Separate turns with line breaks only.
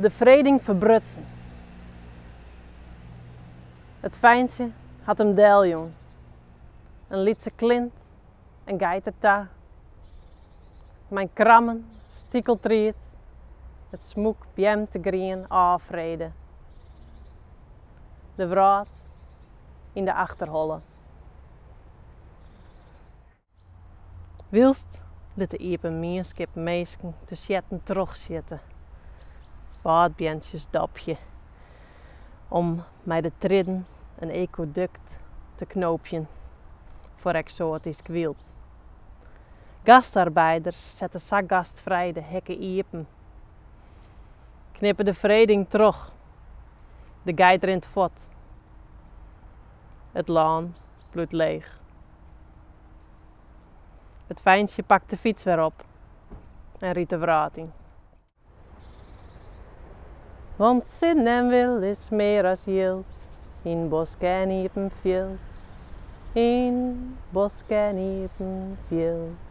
De vreding verbrutsen. Het fijntje had hem deljong. Een lietse klint en geiterta. Mijn krammen stiekeltriet. Het smoek bjem te grien afreden. De wraad in de achterholle. Wilst liet de iepen mierskip meesken te sjetten terugzitten. Waardbjentjes dopje. Om mij de tridden een ecoduct te knoopjen voor exotisch wild. Gastarbeiders zetten zakgastvrij de hekken iepen. Knippen de vreding terug. De geit rint voort. Het laan bloedt leeg. Het fijntje pakt de fiets weer op en riet de wrating. Want zin en wil is meer als jild, in bosk en iepen veld, in bosk en iepen veld.